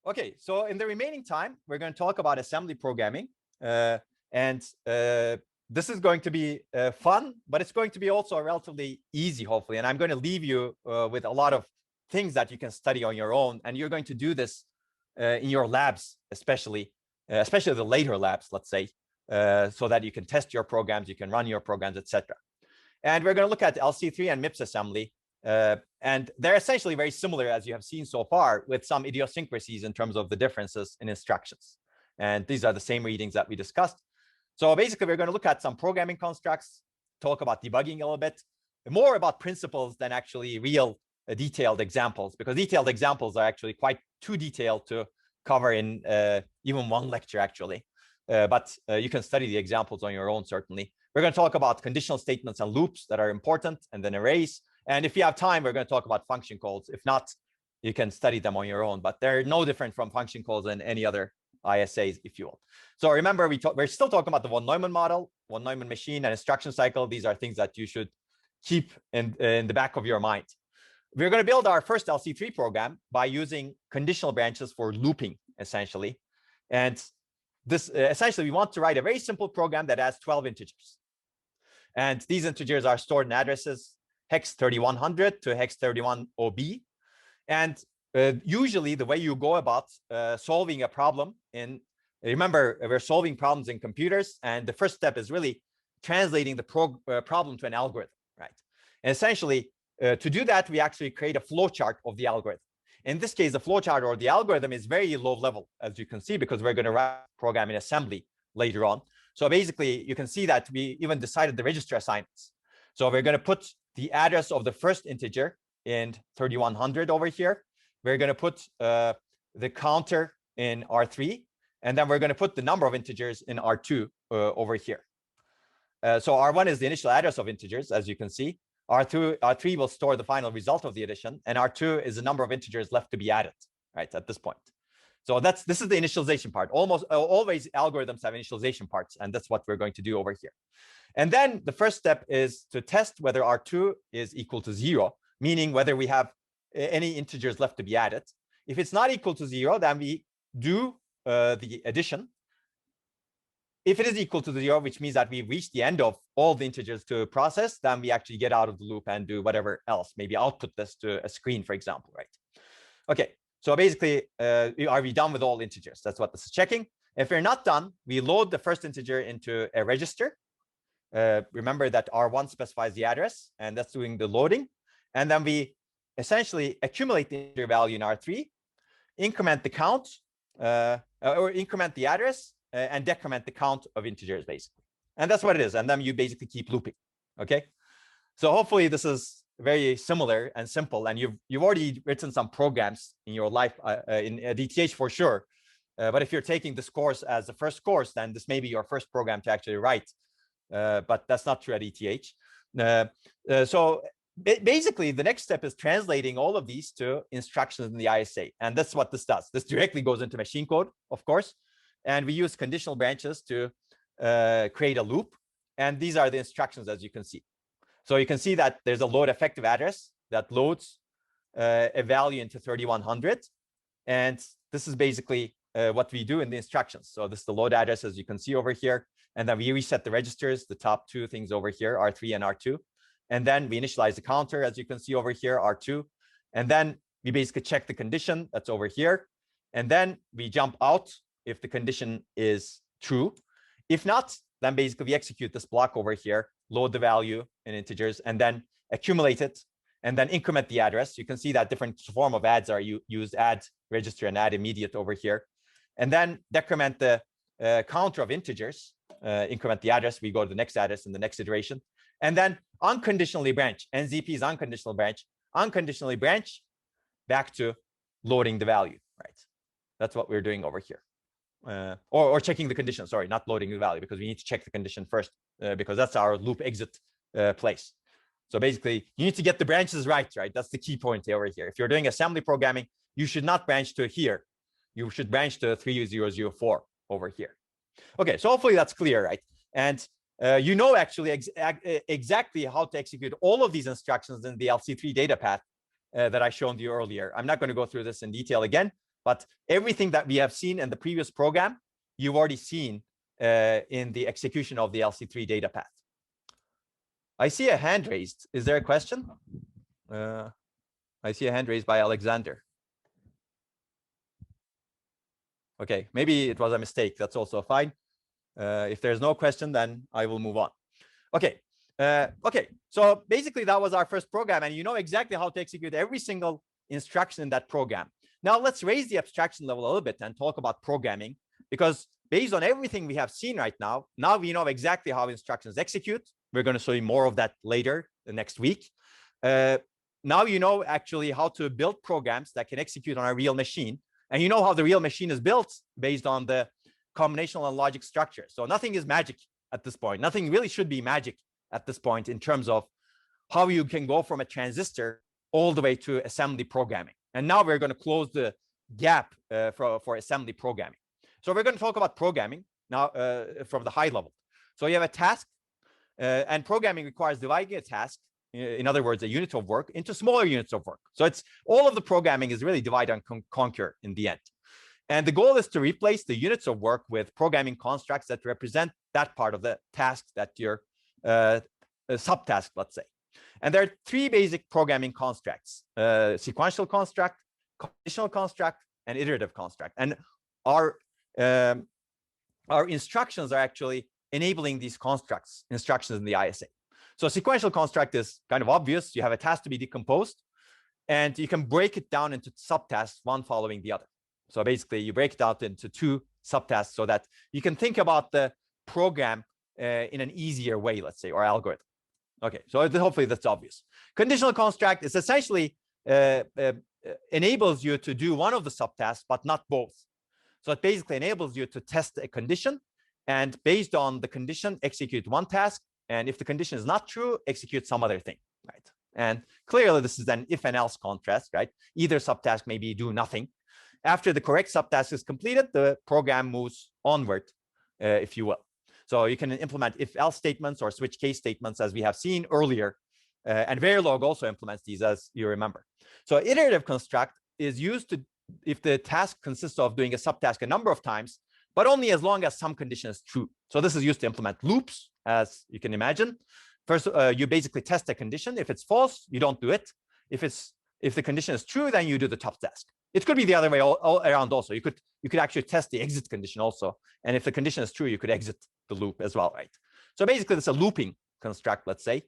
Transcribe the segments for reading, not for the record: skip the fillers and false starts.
Okay, so in the remaining time, we're going to talk about assembly programming. This is going to be fun, but it's going to be also relatively easy, hopefully. And I'm going to leave you with a lot of things that you can study on your own. And you're going to do this in your labs, especially the later labs, let's say, so that you can test your programs, you can run your programs, etc. And we're going to look at LC3 and MIPS assembly. And they're essentially very similar, as you have seen so far, with some idiosyncrasies in terms of the differences in instructions. And these are the same readings that we discussed. So basically, we're going to look at some programming constructs, talk about debugging a little bit, more about principles than actually real detailed examples, because detailed examples are actually quite too detailed to cover in even one lecture, actually. But you can study the examples on your own, certainly. We're going to talk about conditional statements and loops that are important, and then arrays. And if you have time, we're going to talk about function calls. If not, you can study them on your own, but they're no different from function calls in any other ISAs, if you will. So remember, we're still talking about the von Neumann model, von Neumann machine, and instruction cycle. These are things that you should keep in the back of your mind. We're going to build our first LC3 program by using conditional branches for looping, essentially. And this essentially, we want to write a very simple program that has 12 integers. And these integers are stored in addresses hex 3100 to hex 31 OB. And usually the way you go about solving a problem remember, we're solving problems in computers, and the first step is really translating the problem to an algorithm, right? And essentially, to do that, we actually create a flowchart of the algorithm. In this case, the flowchart or the algorithm is very low level, as you can see, because we're going to write a program in assembly later on. So basically, you can see that we even decided the register assignments. So we're going to put the address of the first integer in 3100 over here. We're going to put the counter in R3, and then we're going to put the number of integers in R2 over here. So R1 is the initial address of integers, as you can see. R3 will store the final result of the addition, and R2 is the number of integers left to be added, right, at this point. So this is the initialization part. Almost always algorithms have initialization parts, and that's what we're going to do over here. And then the first step is to test whether R2 is equal to 0, meaning whether we have any integers left to be added. If it's not equal to 0, then we do the addition. If it is equal to 0, which means that we've reached the end of all the integers to process, then we actually get out of the loop and do whatever else, maybe output this to a screen, for example, right? Okay, so basically, are we done with all integers? That's what this is checking. If we're not done, we load the first integer into a register. Remember that R1 specifies the address, and that's doing the loading. And then we essentially accumulate the integer value in R3, increment the count, or increment the address, and decrement the count of integers, basically. And that's what it is. And then you basically keep looping, okay? So hopefully this is very similar and simple, and you've already written some programs in your life, in DTH for sure. But if you're taking this course as the first course, then this may be your first program to actually write. But that's not true at ETH. So basically, the next step is translating all of these to instructions in the ISA. And that's what this does. This directly goes into machine code, of course. And we use conditional branches to create a loop. And these are the instructions, as you can see. So you can see that there's a load effective address that loads a value into 3100. And this is basically what we do in the instructions. So this is the load address, as you can see over here. And then we reset the registers, the top two things over here, R3 and R2. And then we initialize the counter, as you can see over here, R2. And then we basically check the condition that's over here. And then we jump out if the condition is true. If not, then basically we execute this block over here, load the value in integers, and then accumulate it, and then increment the address. You can see that different form of adds are used, add register and add immediate over here. And then decrement the counter of integers, increment the address, we go to the next address in the next iteration. And then unconditionally branch, NZP is unconditional branch, unconditionally branch back to loading the value, right? That's what we're doing over here. Or checking the condition, sorry, not loading the value, because we need to check the condition first, because that's our loop exit place. So basically, you need to get the branches right? That's the key point over here. If you're doing assembly programming, you should not branch to here. You should branch to 3004 over here. Okay, so hopefully that's clear, right? And you know actually exactly how to execute all of these instructions in the LC3 data path that I showed you earlier. I'm not going to go through this in detail again, But everything that we have seen in the previous program, you've already seen in the execution of the LC3 data path. I see a hand raised. Is there a question? I see a hand raised by Alexander. Okay, maybe it was a mistake. That's also fine. If there's no question, then I will move on. Okay. Okay, so basically that was our first program, and you know exactly how to execute every single instruction in that program. Now let's raise the abstraction level a little bit and talk about programming, because based on everything we have seen right now, now we know exactly how instructions execute. We're going to show you more of that later the next week. Now you know actually how to build programs that can execute on a real machine, and you know how the real machine is built based on the combinational and logic structure. So nothing is magic at this point. Nothing really should be magic at this point in terms of how you can go from a transistor all the way to assembly programming. And now we're going to close the gap for assembly programming. So we're going to talk about programming now from the high level. So you have a task, and programming requires dividing a task, in other words, a unit of work, into smaller units of work. So it's all of the programming is really divide and conquer in the end. And the goal is to replace the units of work with programming constructs that represent that part of the task that you're subtask, let's say. And there are three basic programming constructs: sequential construct, conditional construct, and iterative construct. And our instructions are actually enabling these constructs, instructions in the ISA. So sequential construct is kind of obvious. You have a task to be decomposed, and you can break it down into subtasks, one following the other. So basically, you break it out into two subtasks so that you can think about the program in an easier way, let's say, or algorithm. Okay, so hopefully that's obvious. Conditional construct is essentially enables you to do one of the subtasks, but not both. So it basically enables you to test a condition, and based on the condition, execute one task. And if the condition is not true, execute some other thing, right? And clearly, this is an if and else contrast, right? Either subtask maybe do nothing. After the correct subtask is completed, the program moves onward, if you will. So you can implement if-else statements or switch case statements, as we have seen earlier. And Verilog also implements these, as you remember. So iterative construct is used to, if the task consists of doing a subtask a number of times, but only as long as some condition is true. So this is used to implement loops, as you can imagine. First, you basically test a condition. If it's false, you don't do it. If the condition is true, then you do the top task. It could be the other way all around also. You could actually test the exit condition also. And if the condition is true, you could exit the loop as well, right? So basically, it's a looping construct, let's say.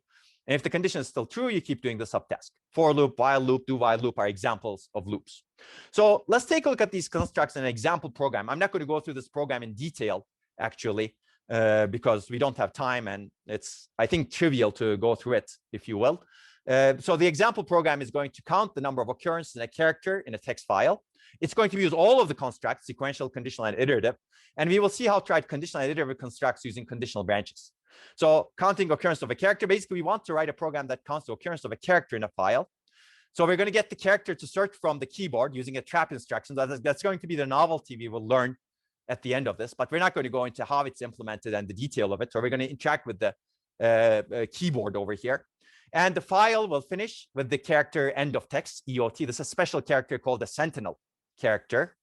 And if the condition is still true, you keep doing the subtask. For loop, while loop, do while loop are examples of loops. So let's take a look at these constructs in an example program. I'm not going to go through this program in detail, actually, because we don't have time, and it's, I think, trivial to go through it, if you will. So the example program is going to count the number of occurrences in a character in a text file. It's going to use all of the constructs, sequential, conditional, and iterative. And we will see how to write conditional and iterative constructs using conditional branches. So counting occurrence of a character, basically, we want to write a program that counts the occurrence of a character in a file. So we're going to get the character to search from the keyboard using a trap instruction. That's going to be the novelty we will learn at the end of this, but we're not going to go into how it's implemented and the detail of it. So we're going to interact with the keyboard over here. And the file will finish with the character end of text, EOT. This is a special character called the sentinel character.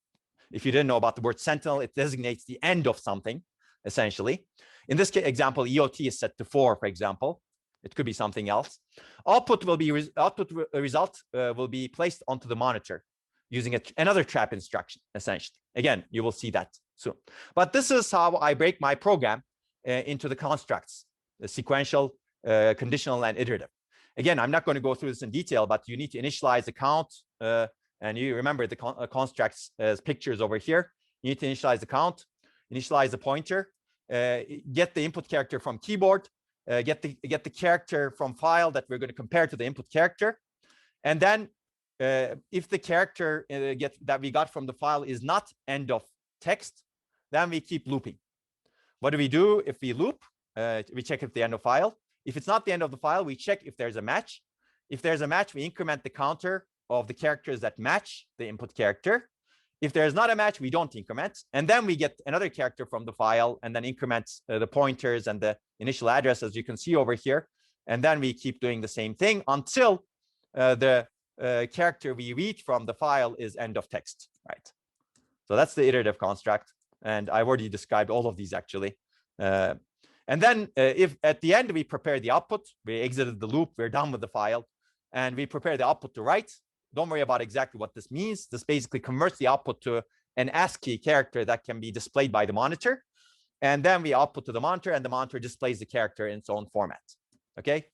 If you didn't know about the word sentinel, it designates the end of something, essentially. In this example, EOT is set to 4, for example. It could be something else. Output result will be placed onto the monitor using another trap instruction, essentially. Again, you will see that soon. But this is how I break my program into the constructs, the sequential, conditional, and iterative. Again, I'm not going to go through this in detail, but you need to initialize the count. And you remember the constructs as pictures over here. You need to initialize the count, initialize the pointer, get the input character from keyboard, get the character from file that we're going to compare to the input character. And then if the character that we got from the file is not end of text, then we keep looping. What do we do if we loop? We check if the end of file. If it's not the end of the file, we check if there's a match. If there's a match, we increment the counter of the characters that match the input character. If there's not a match, we don't increment. And then we get another character from the file and then increment the pointers and the initial address, as you can see over here. And then we keep doing the same thing until the character we read from the file is end of text, right? So that's the iterative construct. And I've already described all of these actually. And then if at the end we prepare the output, we exited the loop, we're done with the file, and we prepare the output to write. Don't worry about exactly what this means. This basically converts the output to an ASCII character that can be displayed by the monitor. And then we output to the monitor, and the monitor displays the character in its own format. Okay.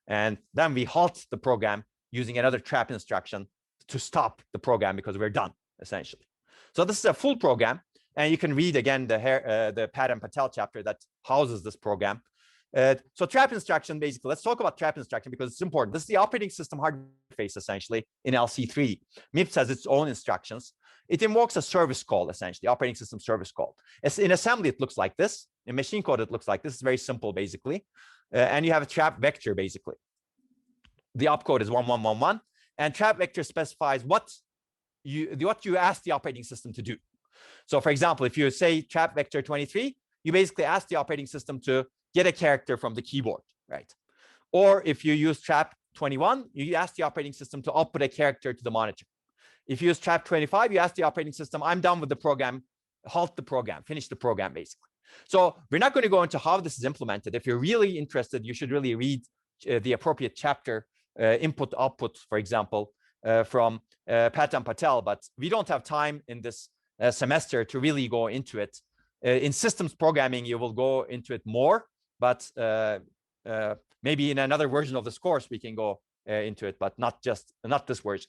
And then we halt the program using another trap instruction to stop the program because we're done, essentially. So this is a full program. And you can read again the Pat and Patel chapter that houses this program. So trap instruction, basically, let's talk about trap instruction because it's important. This is the operating system hardware interface, essentially, in LC3. MIPS has its own instructions. It invokes a service call, essentially, operating system service call. In assembly, it looks like this. In machine code, it looks like this. It's very simple, basically. And you have a trap vector, basically. The opcode is 1111. And trap vector specifies what you ask the operating system to do. So for example, if you say trap vector 23, you basically ask the operating system to get a character from the keyboard, right? Or if you use trap 21, you ask the operating system to output a character to the monitor. If you use trap 25, you ask the operating system, I'm done with the program, halt the program, finish the program, basically. So we're not going to go into how this is implemented. If you're really interested, you should really read the appropriate chapter, input, output, for example, from Pat and Patel, but we don't have time in this semester to really go into it. In systems programming, you will go into it more, but maybe in another version of this course, we can go into it, but not this version.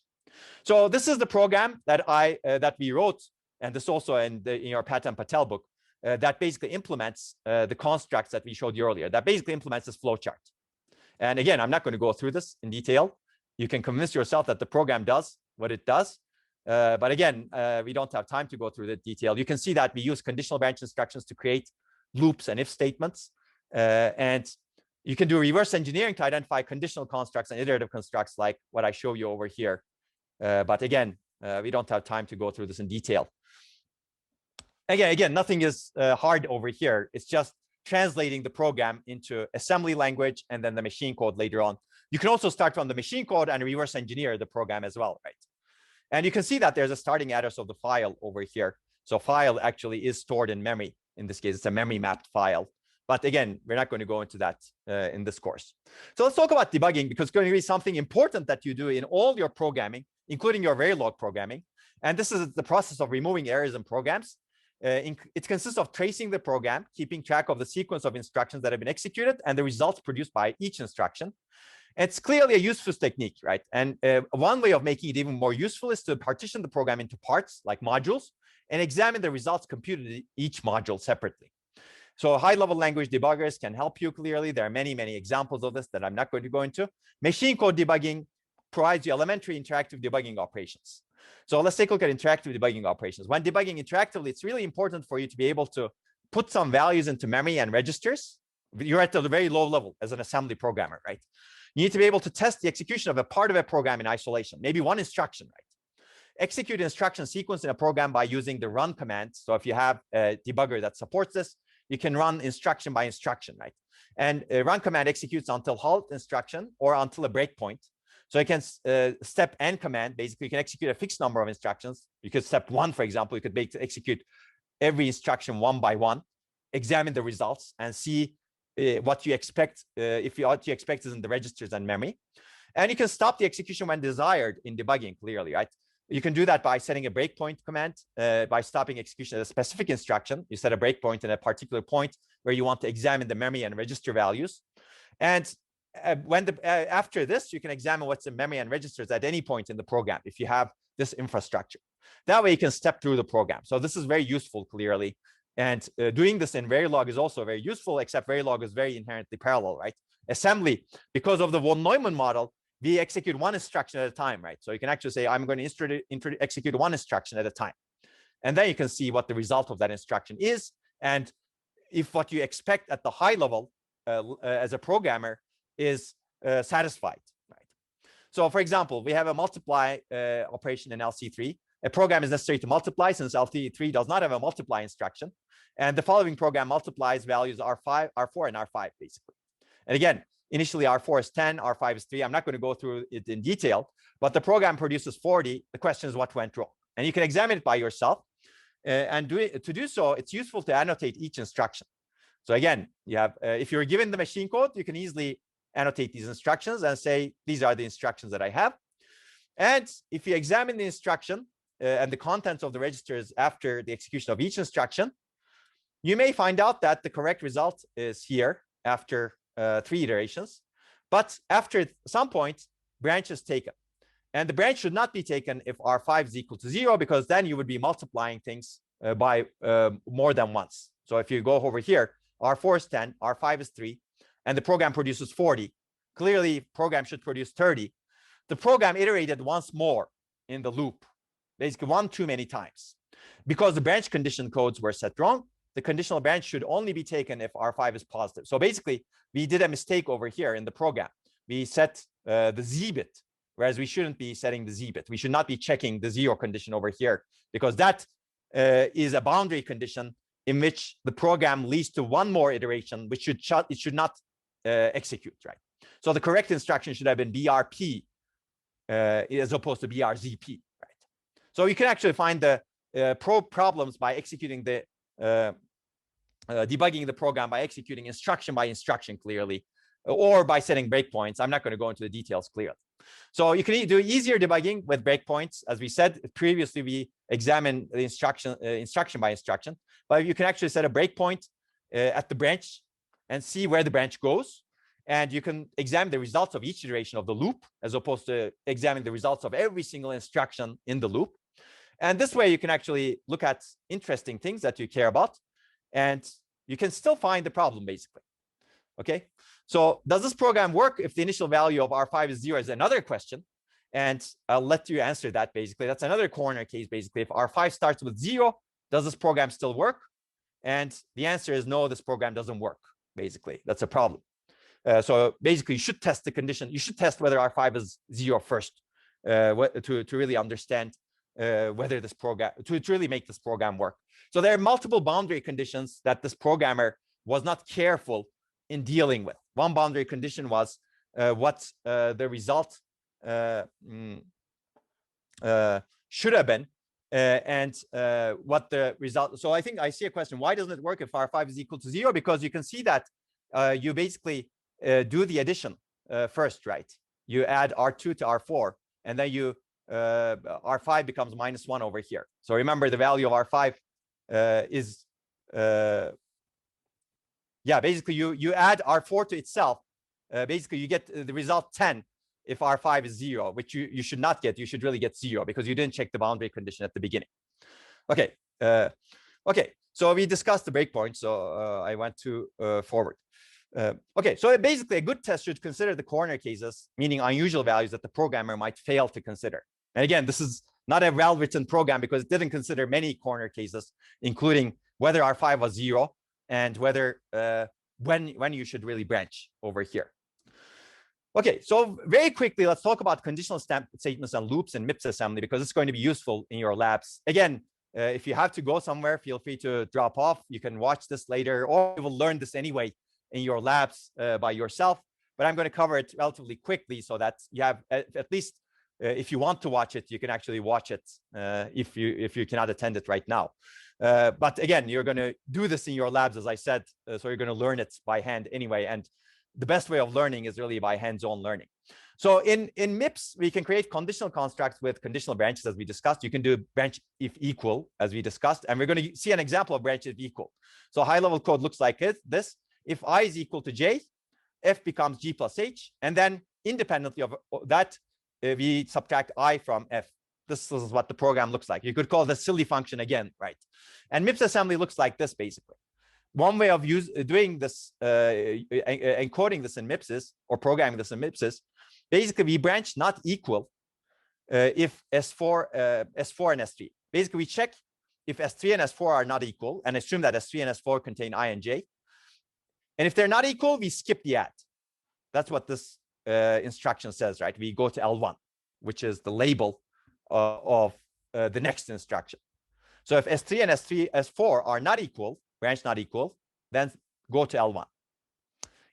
So this is the program that we wrote, and this also in your Pat and Patel book, that basically implements the constructs that we showed you earlier, that basically implements this flowchart. And again, I'm not going to go through this in detail. You can convince yourself that the program does what it does. But again, we don't have time to go through the detail. You can see that we use conditional branch instructions to create loops and if statements. And you can do reverse engineering to identify conditional constructs and iterative constructs like what I show you over here. But again, we don't have time to go through this in detail. Again, nothing is hard over here. It's just translating the program into assembly language and then the machine code later on. You can also start from the machine code and reverse engineer the program as well, right? And you can see that there's a starting address of the file over here. So file actually is stored in memory. In this case, it's a memory mapped file. But again, we're not going to go into that in this course. So let's talk about debugging, because it's going to be something important that you do in all your programming, including your Verilog programming. And this is the process of removing errors in programs. It consists of tracing the program, keeping track of the sequence of instructions that have been executed and the results produced by each instruction. It's clearly a useful technique, right? And one way of making it even more useful is to partition the program into parts like modules and examine the results computed in each module separately. So high-level language debuggers can help you clearly. There are many, many examples of this that I'm not going to go into. Machine code debugging provides you elementary interactive debugging operations. So let's take a look at interactive debugging operations. When debugging interactively, it's really important for you to be able to put some values into memory and registers. You're at a very low level as an assembly programmer, right? You need to be able to test the execution of a part of a program in isolation, maybe one instruction, right? Execute instruction sequence in a program by using the run command. So if you have a debugger that supports this, you can run instruction by instruction, right? And a run command executes until halt instruction or until a breakpoint. So you can step N command, basically you can execute a fixed number of instructions. You could step 1, for example, you could execute every instruction one by one, examine the results and see what you expect, if what you expect is in the registers and memory. And you can stop the execution when desired in debugging clearly, right? You can do that by setting a breakpoint command, by stopping execution at a specific instruction. You set a breakpoint at a particular point where you want to examine the memory and register values. And after this, you can examine what's in memory and registers at any point in the program if you have this infrastructure. That way you can step through the program. So this is very useful clearly. And doing this in Verilog is also very useful, except Verilog is very inherently parallel, right? Assembly, because of the von Neumann model, we execute one instruction at a time, right? So you can actually say, I'm going to execute one instruction at a time. And then you can see what the result of that instruction is. And if what you expect at the high level as a programmer is satisfied, right? So for example, we have a multiply operation in LC3. A program is necessary to multiply since LC3 does not have a multiply instruction. And the following program multiplies values R5, R4, and R5, basically. And again, initially R4 is 10, R5 is 3. I'm not going to go through it in detail, but the program produces 40. The question is what went wrong? And you can examine it by yourself. And to do so, it's useful to annotate each instruction. So again, you have, if you're given the machine code, you can easily annotate these instructions and say, these are the instructions that I have. And if you examine the instruction and the contents of the registers after the execution of each instruction, you may find out that the correct result is here after 3 iterations. But after some point, branch is taken. And the branch should not be taken if R5 is equal to 0, because then you would be multiplying things by more than once. So if you go over here, R4 is 10, R5 is 3, and the program produces 40. Clearly, program should produce 30. The program iterated once more in the loop, basically one too many times. Because the branch condition codes were set wrong, the conditional branch should only be taken if R5 is positive. So basically, we did a mistake over here in the program. We set the Z bit, whereas we shouldn't be setting the Z bit. We should not be checking the 0 condition over here, because that is a boundary condition in which the program leads to one more iteration, which it should not execute, right? So the correct instruction should have been BRP as opposed to BRZP, right? So you can actually find the problems by executing the debugging the program by executing instruction by instruction clearly, or by setting breakpoints. I'm not going to go into the details clearly. So you can do easier debugging with breakpoints. As we said previously, we examined the instruction by instruction, but you can actually set a breakpoint at the branch and see where the branch goes. And you can examine the results of each iteration of the loop, as opposed to examining the results of every single instruction in the loop. And this way, you can actually look at interesting things that you care about, and you can still find the problem, basically. Okay, so does this program work if the initial value of R5 is 0 is another question. And I'll let you answer that, basically. That's another corner case, basically. If R5 starts with 0, does this program still work? And the answer is no, this program doesn't work, basically. That's a problem. So basically, you should test the condition. You should test whether R5 is 0 first to really understand whether this program, to really make this program work. So there are multiple boundary conditions that this programmer was not careful in dealing with. One boundary condition was what the result should have been, and what the result. So I think I see a question: why doesn't it work if R5 is equal to 0? Because you can see that you basically do the addition first, right? You add R2 to R4, and then you R5 becomes -1 over here. So remember, the value of R5 is basically you add R4 to itself. Basically, you get the result 10 if R5 is 0, which you should not get. You should really get 0 because you didn't check the boundary condition at the beginning. Okay, okay. So we discussed the breakpoint. So I went to forward. Okay, so basically a good test should consider the corner cases, meaning unusual values that the programmer might fail to consider. And again, this is not a well-written program because it didn't consider many corner cases, including whether R5 was 0 and whether when you should really branch over here. Okay, so very quickly, let's talk about conditional statements and loops in MIPS assembly, because it's going to be useful in your labs. Again, if you have to go somewhere, feel free to drop off. You can watch this later, or you will learn this anyway in your labs by yourself. But I'm going to cover it relatively quickly so that you have at least, if you want to watch it, you can actually watch it if you cannot attend it right now. But again, you're going to do this in your labs, as I said, so you're going to learn it by hand anyway. And the best way of learning is really by hands-on learning. So in MIPS, we can create conditional constructs with conditional branches, as we discussed. You can do branch if equal, as we discussed. And we're going to see an example of branch if equal. So high-level code looks like this. If I is equal to j, f becomes g plus h. And then independently of that, we subtract I from f. This is what the program looks like. You could call this silly function again, right? And MIPS assembly looks like this, basically. One way of doing this, encoding this in MIPS is, or programming this in MIPS is, basically we branch not equal if S4 and S3. Basically, we check if S3 and S4 are not equal and assume that S3 and S4 contain I and j. And if they're not equal, we skip the add. That's what this instruction says, right? We go to L1, which is the label of the next instruction. So if S3 and S4 are not equal, branch not equal, then go to L1.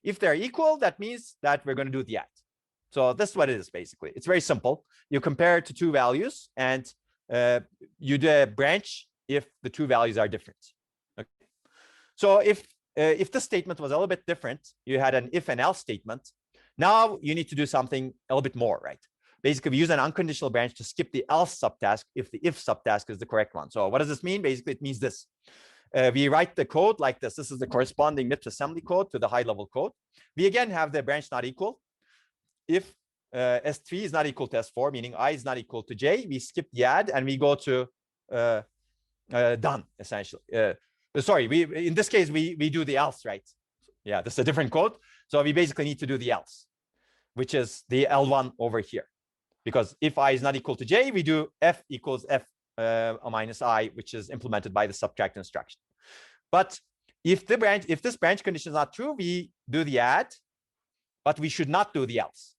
If they're equal, that means that we're going to do the add. So this is what it is, basically. It's very simple. You compare to two values, and you do a branch if the two values are different. Okay. So if this statement was a little bit different, you had an if and else statement. Now you need to do something a little bit more, right? Basically, we use an unconditional branch to skip the else subtask if the if subtask is the correct one. So what does this mean? Basically, it means this. We write the code like this. This is the corresponding MIPS assembly code to the high-level code. We again have the branch not equal. If S3 is not equal to S4, meaning I is not equal to J, we skip the add and we go to done, essentially. Sorry, in this case, we do the else, right? Yeah, this is a different code. So we basically need to do the else, which is the L1 over here. Because if I is not equal to J, we do F equals F minus I, which is implemented by the subtract instruction. But if this branch condition is not true, we do the add, but we should not do the else.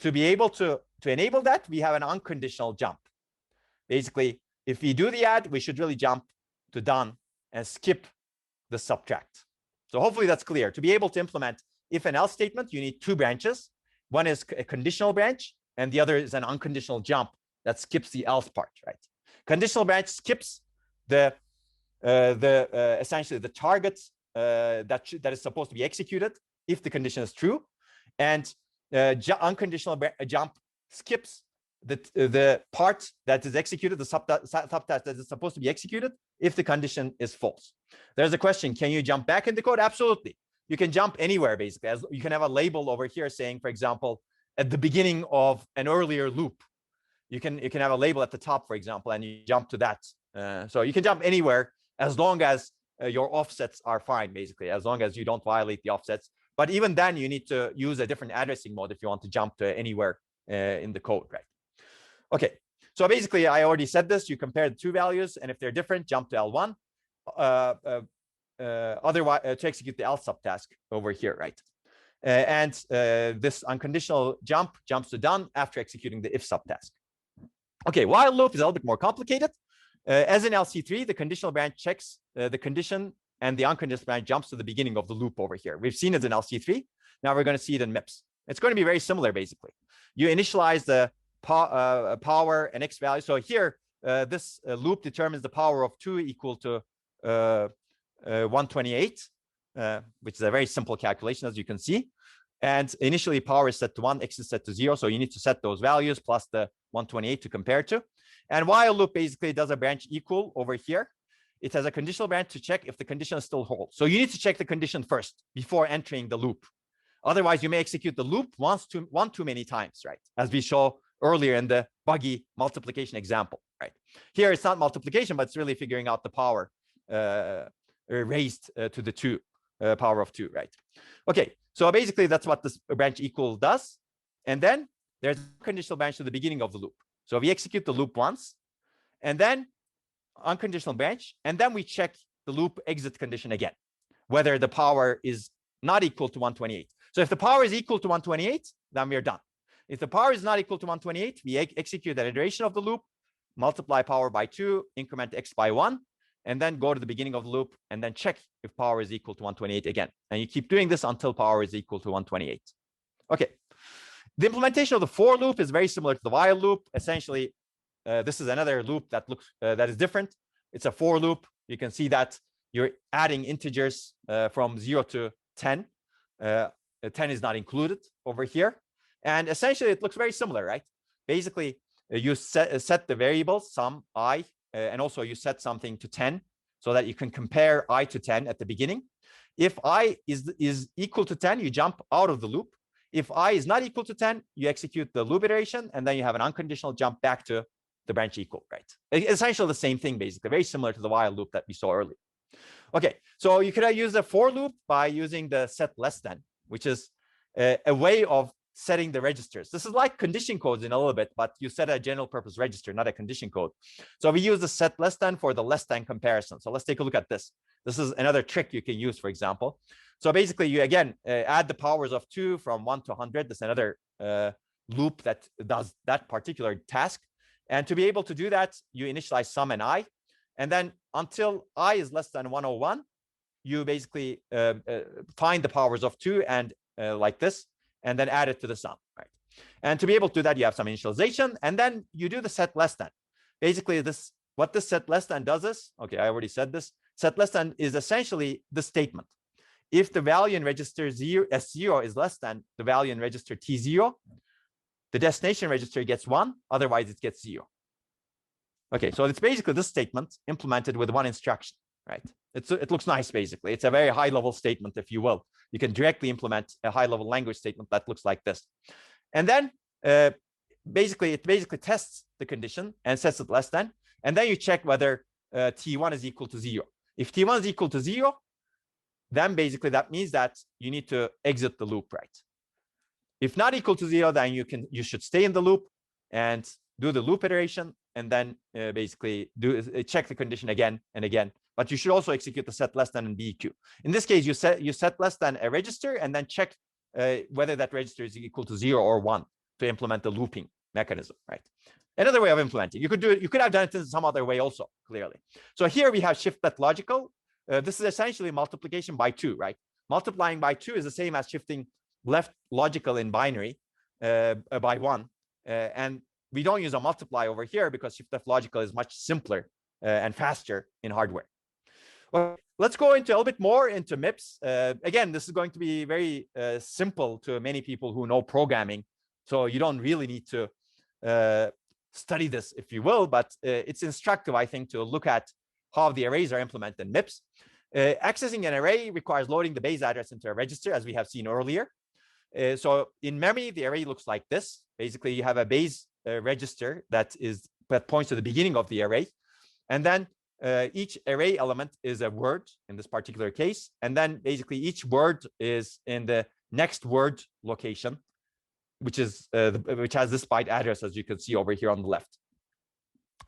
To be able to enable that, we have an unconditional jump. Basically, if we do the add, we should really jump to done and skip the subtract. So hopefully that's clear. To be able to implement if and else statement, you need two branches. One is a conditional branch, and the other is an unconditional jump that skips the else part, right? Conditional branch skips essentially the target that is supposed to be executed if the condition is true, and unconditional jump skips the part that is executed, the subtask that is supposed to be executed if the condition is false. There's a question: can you jump back in the code? Absolutely. You can jump anywhere, basically. As you can have a label over here saying, for example, at the beginning of an earlier loop. You can have a label at the top, for example, and you jump to that. So you can jump anywhere as long as your offsets are fine, basically, as long as you don't violate the offsets. But even then, you need to use a different addressing mode if you want to jump to anywhere in the code, right? Okay, so basically, I already said this. You compare the two values, and if they're different, jump to L1. Otherwise, to execute the else subtask over here, right? This unconditional jump jumps to done after executing the if subtask. Okay, while loop is a little bit more complicated. As in LC3, the conditional branch checks the condition, and the unconditional branch jumps to the beginning of the loop over here. We've seen it in LC3. Now we're going to see it in MIPS. It's going to be very similar, basically. You initialize the power and x value. So here, this loop determines the power of 2 equal to 128, which is a very simple calculation, as you can see. And initially, power is set to 1, x is set to 0. So you need to set those values plus the 128 to compare to. And while loop basically does a branch equal over here, it has a conditional branch to check if the condition still holds. So you need to check the condition first before entering the loop. Otherwise, you may execute the loop one too many times, right? As we saw earlier in the buggy multiplication example, right? Here, it's not multiplication, but it's really figuring out the power raised to the 2, power of 2, right? Okay, so basically, that's what this branch equal does. And then there's a conditional branch to the beginning of the loop. So we execute the loop once, and then unconditional branch, and then we check the loop exit condition again, whether the power is not equal to 128. So if the power is equal to 128, then we're done. If the power is not equal to 128, we execute an iteration of the loop, multiply power by 2, increment x by 1, and then go to the beginning of the loop and then check if power is equal to 128 again. And you keep doing this until power is equal to 128. Okay. The implementation of the for loop is very similar to the while loop. Essentially, this is another loop that looks that is different. It's a for loop. You can see that you're adding integers from 0 to 10. 10 is not included over here. And essentially, it looks very similar, right? Basically, you set the variables, sum, I, and also you set something to 10 so that you can compare I to 10 at the beginning. If I is equal to 10, you jump out of the loop. If I is not equal to 10, you execute the loop iteration, and then you have an unconditional jump back to the branch equal, right? Essentially the same thing, basically, very similar to the while loop that we saw earlier. Okay, so you could use a for loop by using the set less than, which is a way of setting the registers. This is like condition codes in a little bit, but you set a general purpose register, not a condition code. So we use the set less than for the less than comparison. So let's take a look at this. This is another trick you can use, for example. So basically, you again add the powers of 2 from 1 to 100. That's another loop that does that particular task. And to be able to do that, you initialize sum and I. And then until I is less than 101, you basically find the powers of 2 and like this, and then add it to the sum, right? And to be able to do that, you have some initialization, and then you do the set less than. Basically, this what this set less than does is, okay, I already said this. Set less than is essentially the statement. If the value in register S0 is less than the value in register T0, the destination register gets 1, otherwise it gets 0. Okay, so it's basically this statement implemented with one instruction, right? It looks nice, basically. It's a very high-level statement, if you will. You can directly implement a high-level language statement that looks like this. And then it basically tests the condition and sets it less than. And then you check whether T1 is equal to 0. If T1 is equal to 0, then basically that means that you need to exit the loop, right? If not equal to 0, then you should stay in the loop and do the loop iteration, and then basically check the condition again and again. But you should also execute the set less than and BEQ. In this case, you set less than a register and then check whether that register is equal to 0 or 1 to implement the looping mechanism, right? Another way of implementing. You could have done it in some other way also, clearly. So here we have shift left logical. This is essentially multiplication by 2, right? Multiplying by 2 is the same as shifting left logical in binary by 1. And we don't use a multiply over here because shift left logical is much simpler and faster in hardware. Well, let's go into a little bit more into MIPS. Again, this is going to be very simple to many people who know programming. So you don't really need to study this, if you will, but it's instructive, I think, to look at how the arrays are implemented in MIPS. Accessing an array requires loading the base address into a register, as we have seen earlier. So in memory, the array looks like this. Basically, you have a base register that points to the beginning of the array. And then each array element is a word in this particular case. And then basically each word is in the next word location, which has this byte address, as you can see over here on the left.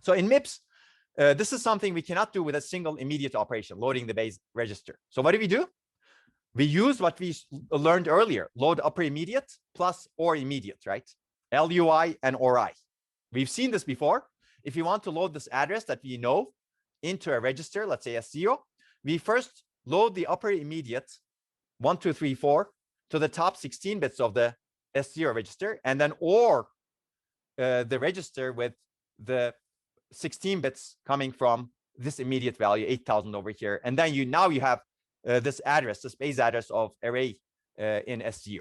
So in MIPS, this is something we cannot do with a single immediate operation, loading the base register. So what do? We use what we learned earlier, load upper immediate plus or immediate, right? LUI and ORI. We've seen this before. If you want to load this address that we know into a register, let's say S0, we first load the upper immediate 1, 2, 3, 4 to the top 16 bits of the S0 register, and then OR the register with the 16 bits coming from this immediate value, 8,000 over here. And then you have this address, this base address of array in S0.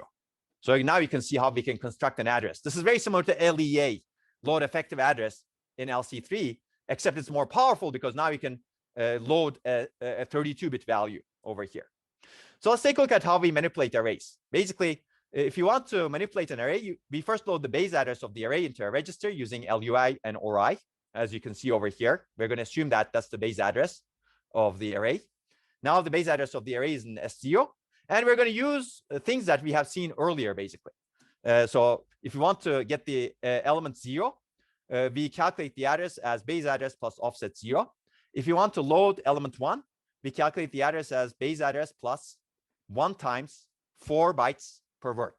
So now you can see how we can construct an address. This is very similar to LEA, load effective address in LC3, except it's more powerful because now you can load a 32-bit value over here. So let's take a look at how we manipulate arrays. Basically, if you want to manipulate an array, we first load the base address of the array into a register using LUI and ORI. As you can see over here, we're going to assume that that's the base address of the array. Now the base address of the array is in S0, and we're going to use things that we have seen earlier, basically. So if you want to get the element 0, we calculate the address as base address plus offset 0. If you want to load element 1, we calculate the address as base address plus 1 times 4 bytes per word.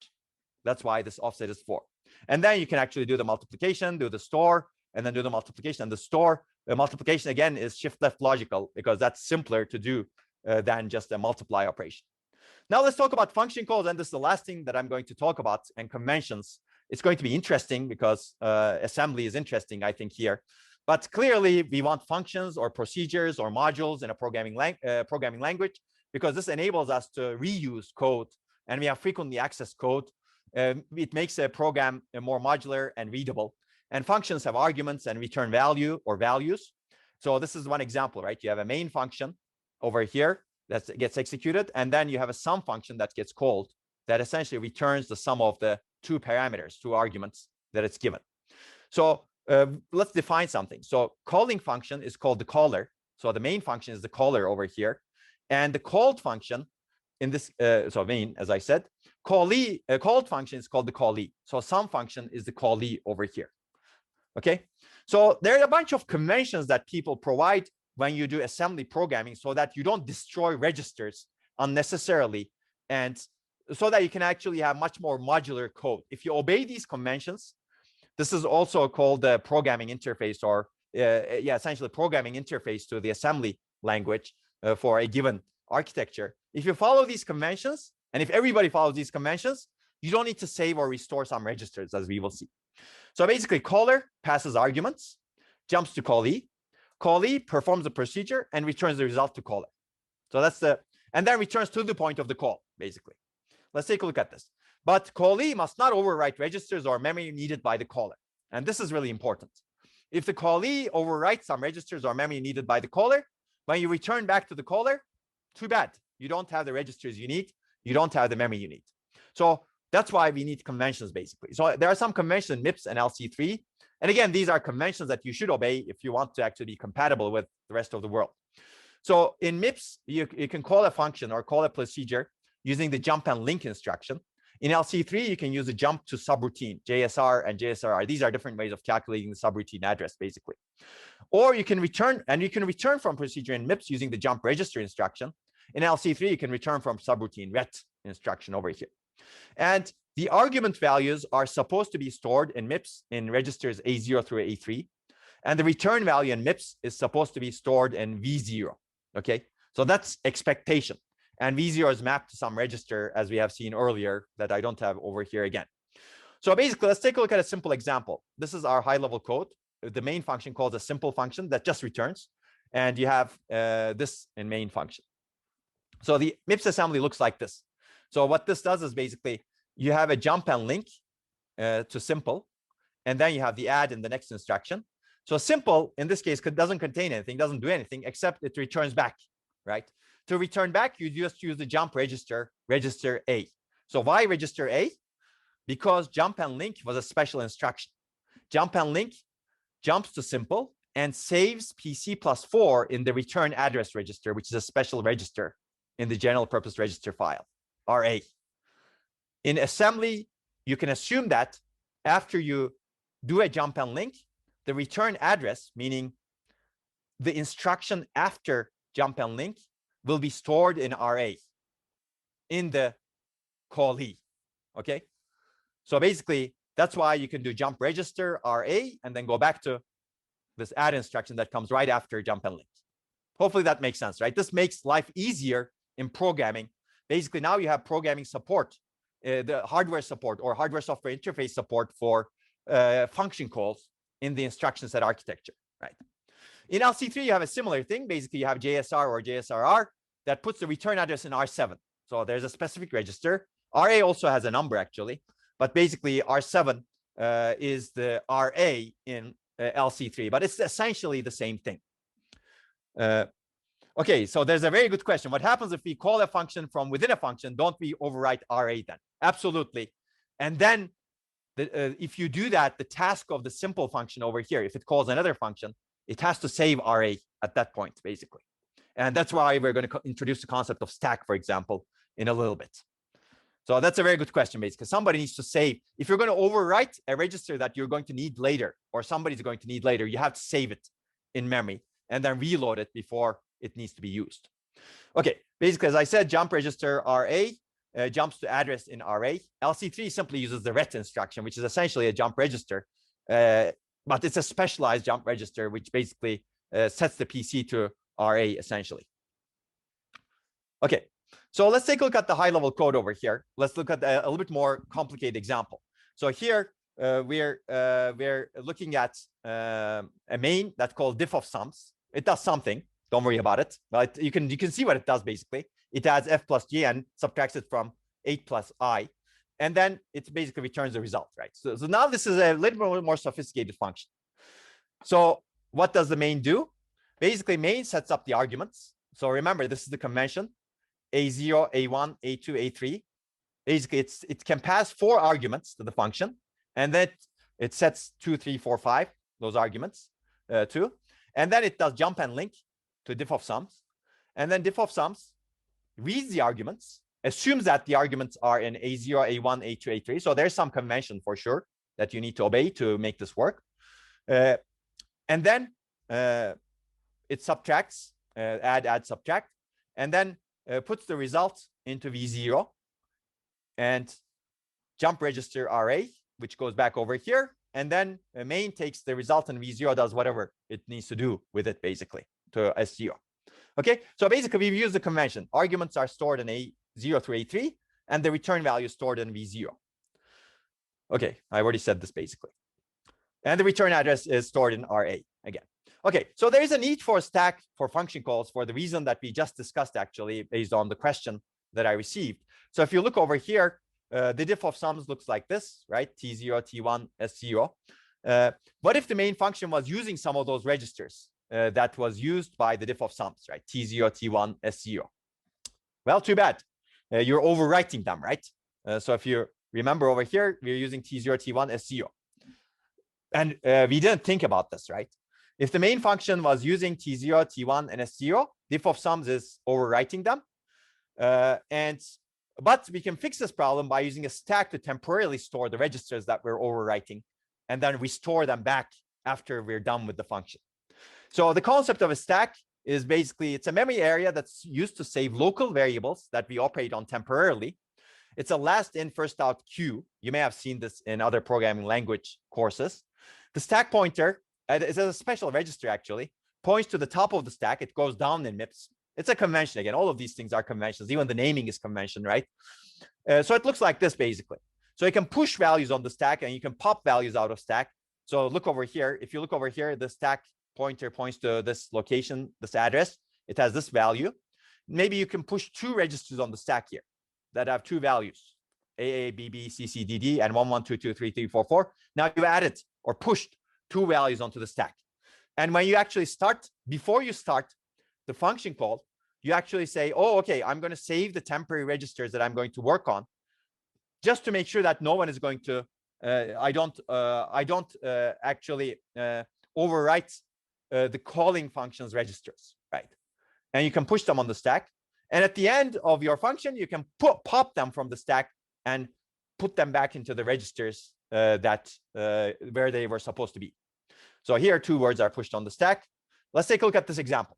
That's why this offset is 4. And then you can actually do the multiplication, do the store, and then do the multiplication and the store. The multiplication, again, is shift left logical because that's simpler to do than just a multiply operation. Now let's talk about function calls, and this is the last thing that I'm going to talk about, and conventions. It's going to be interesting because assembly is interesting, I think, here. But clearly, we want functions or procedures or modules in a programming language because this enables us to reuse code, and we have frequently accessed code. It makes a program more modular and readable. And functions have arguments and return value or values. So this is one example, right? You have a main function over here that gets executed, and then you have a sum function that gets called that essentially returns the sum of the two arguments that it's given. So let's define something. So calling function is called the caller. So the main function is the caller over here. And the called function in this, so main, as I said, called function is called the callee. So sum function is the callee over here. Okay, so there are a bunch of conventions that people provide when you do assembly programming so that you don't destroy registers unnecessarily, and so that you can actually have much more modular code. If you obey these conventions, this is also called the programming interface, or essentially programming interface to the assembly language for a given architecture. If you follow these conventions, and if everybody follows these conventions, you don't need to save or restore some registers, as we will see. So basically, caller passes arguments, jumps to callee. callee performs the procedure and returns the result to caller. So that's and then returns to the point of the call, basically. Let's take a look at this. But callee must not overwrite registers or memory needed by the caller. And this is really important. If the callee overwrites some registers or memory needed by the caller, when you return back to the caller, too bad. You don't have the registers you need. You don't have the memory you need. So that's why we need conventions, basically. So there are some conventions in MIPS and LC3. And again, these are conventions that you should obey if you want to actually be compatible with the rest of the world. So in MIPS, you can call a function or call a procedure using the jump and link instruction. In LC3, you can use a jump to subroutine, JSR and JSRR. These are different ways of calculating the subroutine address, basically. Or you can return, and you can return from procedure in MIPS using the jump register instruction. In LC3, you can return from subroutine ret instruction over here. And the argument values are supposed to be stored in MIPS in registers A0 through A3. And the return value in MIPS is supposed to be stored in V0. Okay, so that's expectation. And V0 is mapped to some register, as we have seen earlier, that I don't have over here again. So basically, let's take a look at a simple example. This is our high-level code. The main function calls a simple function that just returns. And you have this in main function. So the MIPS assembly looks like this. So what this does is basically you have a jump and link to simple. And then you have the add in the next instruction. So simple, in this case, doesn't contain anything, doesn't do anything, except it returns back, right? To return back, you just use the jump register, register A. So why register A? Because jump and link was a special instruction. Jump and link jumps to simple and saves PC plus 4 in the return address register, which is a special register in the general purpose register file, RA. In assembly, you can assume that after you do a jump and link, the return address, meaning the instruction after jump and link, will be stored in RA in the callee. Okay, so basically that's why you can do jump register RA and then go back to this add instruction that comes right after jump and link. Hopefully that makes sense, right? This makes life easier in programming. Basically now you have programming support, the hardware support or hardware software interface support for function calls in the instruction set architecture, right? In LC3, you have a similar thing. Basically, you have JSR or JSRR that puts the return address in R7. So there's a specific register. RA also has a number, actually. But basically, R7 is the RA in LC3. But it's essentially the same thing. Okay, so there's a very good question. What happens if we call a function from within a function? Don't we overwrite RA then? Absolutely. And then if you do that, the task of the simple function over here, if it calls another function, it has to save RA at that point, basically. And that's why we're going to introduce the concept of stack, for example, in a little bit. So that's a very good question, basically. Somebody needs to save. If you're going to overwrite a register that you're going to need later, or somebody's going to need later, you have to save it in memory and then reload it before it needs to be used. Okay, basically, as I said, jump register RA jumps to address in RA. LC3 simply uses the ret instruction, which is essentially a jump register. But it's a specialized jump register, which basically sets the PC to RA, essentially. Okay, so let's take a look at the high-level code over here. Let's look at a little bit more complicated example. So here, we're looking at a main that's called diff of sums. It does something. Don't worry about it. But you can see what it does, basically. It adds f plus g and subtracts it from 8 plus I. And then it basically returns the result, right? So now this is a little bit more sophisticated function. So what does the main do? Basically, main sets up the arguments. So remember, this is the convention, A0, A1, A2, A3. Basically, it can pass 4 arguments to the function, and then it sets 2, 3, 4, 5, those arguments too. And then it does jump and link to diff of sums. And then diff of sums reads the arguments, assumes that the arguments are in A0, A1, A2, A3. So there's some convention for sure that you need to obey to make this work. And then it subtracts, add, subtract, and then puts the result into V0 and jump register RA, which goes back over here. And then main takes the result in V0, does whatever it needs to do with it, basically, to S0. Okay, so basically we've used the convention. Arguments are stored in A0 through A3, and the return value is stored in V0. Okay, I already said this basically. And the return address is stored in RA again. Okay, so there is a need for a stack for function calls for the reason that we just discussed, actually, based on the question that I received. So if you look over here, the diff of sums looks like this, right? T0, T1, S0. What if the main function was using some of those registers that was used by the diff of sums, right? T0, T1, S0. Well, too bad. You're overwriting them, right? So if you remember over here, we're using T0, T1, S0. And we didn't think about this, right? If the main function was using T0, T1, and S0, diff of sums is overwriting them. But we can fix this problem by using a stack to temporarily store the registers that we're overwriting, and then restore them back after we're done with the function. So the concept of a stack is basically, it's a memory area that's used to save local variables that we operate on temporarily. It's a last in, first out queue. You may have seen this in other programming language courses. The stack pointer is a special register, actually, points to the top of the stack. It goes down in MIPS. It's a convention. Again, all of these things are conventions. Even the naming is convention, right? So it looks like this, basically. So you can push values on the stack, and you can pop values out of stack. So look over here. If you look over here, the stack pointer points to this location, this address. It has this value. Maybe you can push two registers on the stack here that have two values, AA, BB, CC, DD, and 1, 1, 2, 2, 3, 3, 4, 4. Now you added or pushed two values onto the stack. And when you actually start, before you start the function call, you actually say, oh, okay, I'm going to save the temporary registers that I'm going to work on, just to make sure that no one is going to, I don't actually overwrite the calling function's registers, right? And you can push them on the stack. And at the end of your function, you can pop them from the stack and put them back into the registers where they were supposed to be. So here, two words are pushed on the stack. Let's take a look at this example.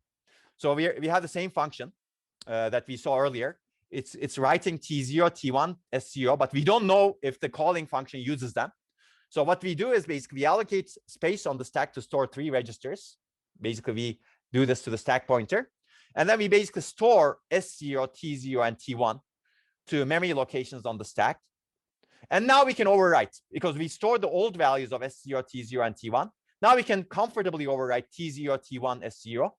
So we have the same function that we saw earlier. It's writing T0, T1, S0, but we don't know if the calling function uses them. So what we do is basically we allocate space on the stack to store three registers. Basically, we do this to the stack pointer. And then we basically store S0, T0, and T1 to memory locations on the stack. And now we can overwrite, because we stored the old values of S0, T0, and T1. Now we can comfortably overwrite T0, T1, S0,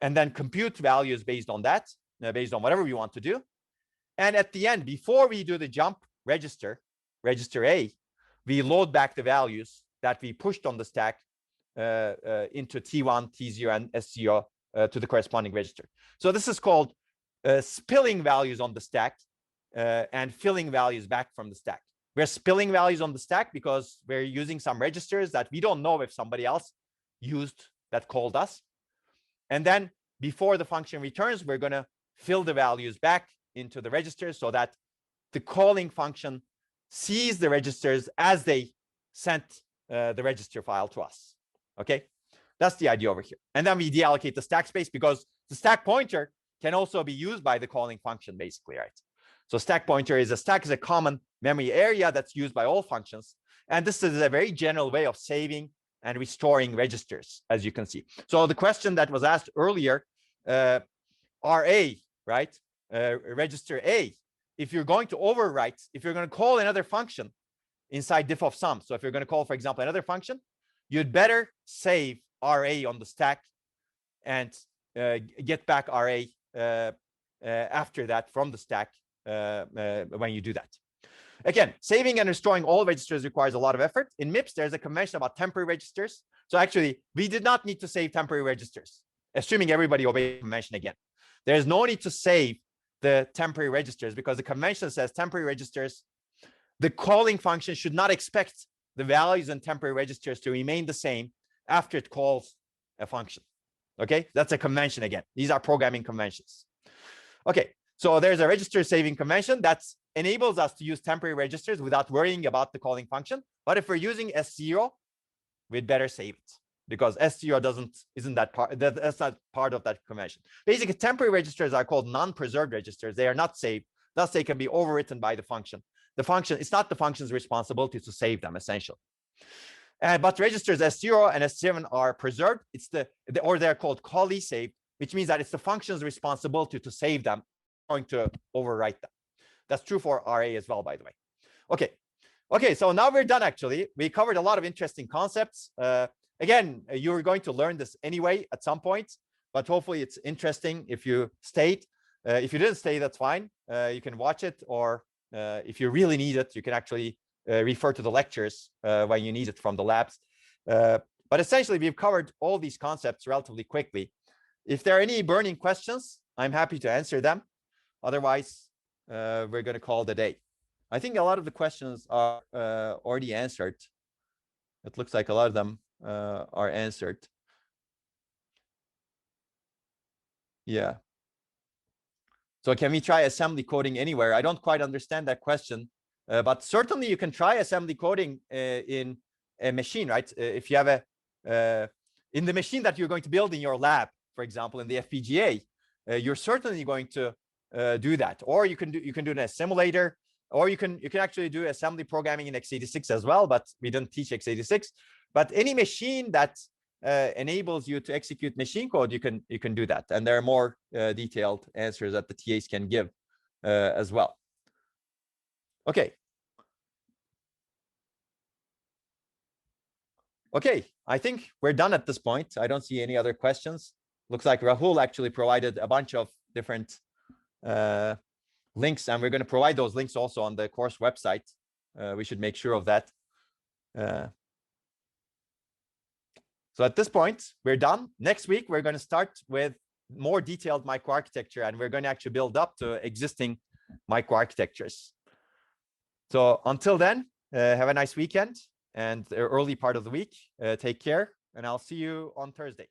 and then compute values based on that, based on whatever we want to do. And at the end, before we do the jump register A, we load back the values that we pushed on the stack into T1, T0, and S0 to the corresponding register. So this is called spilling values on the stack and filling values back from the stack. We're spilling values on the stack because we're using some registers that we don't know if somebody else used that called us. And then before the function returns, we're going to fill the values back into the registers so that the calling function sees the registers as they sent the register file to us. Okay, that's the idea over here. And then we deallocate the stack space, because the stack pointer can also be used by the calling function, basically, right? So stack pointer is a common memory area that's used by all functions. And this is a very general way of saving and restoring registers, as you can see. So the question that was asked earlier, RA, right? Register A, if you're going to overwrite, if you're going to call another function inside diff of sum. So if you're going to call, for example, another function, you'd better save RA on the stack and get back RA after that from the stack when you do that. Again, saving and restoring all registers requires a lot of effort. In MIPS, there's a convention about temporary registers. So actually, we did not need to save temporary registers, assuming everybody obeyed the convention again. There's no need to save the temporary registers, because the convention says temporary registers, the calling function should not expect the values in temporary registers to remain the same after it calls a function. Okay, that's a convention again. These are programming conventions. Okay, so there's a register saving convention that enables us to use temporary registers without worrying about the calling function. But if we're using S0, we'd better save it, because S0 isn't that part. That's not part of that convention. Basically, temporary registers are called non-preserved registers. They are not saved. Thus, they can be overwritten by the function. The function, it's not the function's responsibility to save them, essentially. But registers S0 and S7 are preserved. Or they're called callee saved, which means that it's the function's responsibility to save them, going to overwrite them. That's true for RA as well, by the way. Okay, so now we're done, actually. We covered a lot of interesting concepts. Again, you're going to learn this anyway at some point, but hopefully it's interesting if you stayed. If you didn't stay, that's fine. You can watch it, or if you really need it, you can actually refer to the lectures when you need it from the labs. But essentially, we've covered all these concepts relatively quickly. If there are any burning questions, I'm happy to answer them. Otherwise, we're going to call it a day. I think a lot of the questions are already answered. It looks like a lot of them are answered. Yeah. So can we try assembly coding anywhere? I don't quite understand that question, but certainly you can try assembly coding in a machine, right? If you have a, in the machine that you're going to build in your lab, for example, in the FPGA, you're certainly going to do that. Or you can do it in a simulator, or you can actually do assembly programming in x86 as well, but we didn't teach x86. But any machine that enables you to execute machine code, you can do that. And there are more detailed answers that the TAs can give as well. Okay. Okay, I think we're done at this point. I don't see any other questions. Looks like Rahul actually provided a bunch of different links, and we're going to provide those links also on the course website. We should make sure of that. So at this point, we're done. Next week, we're going to start with more detailed microarchitecture, and we're going to actually build up to existing microarchitectures. So until then, have a nice weekend and the early part of the week. Take care, and I'll see you on Thursday.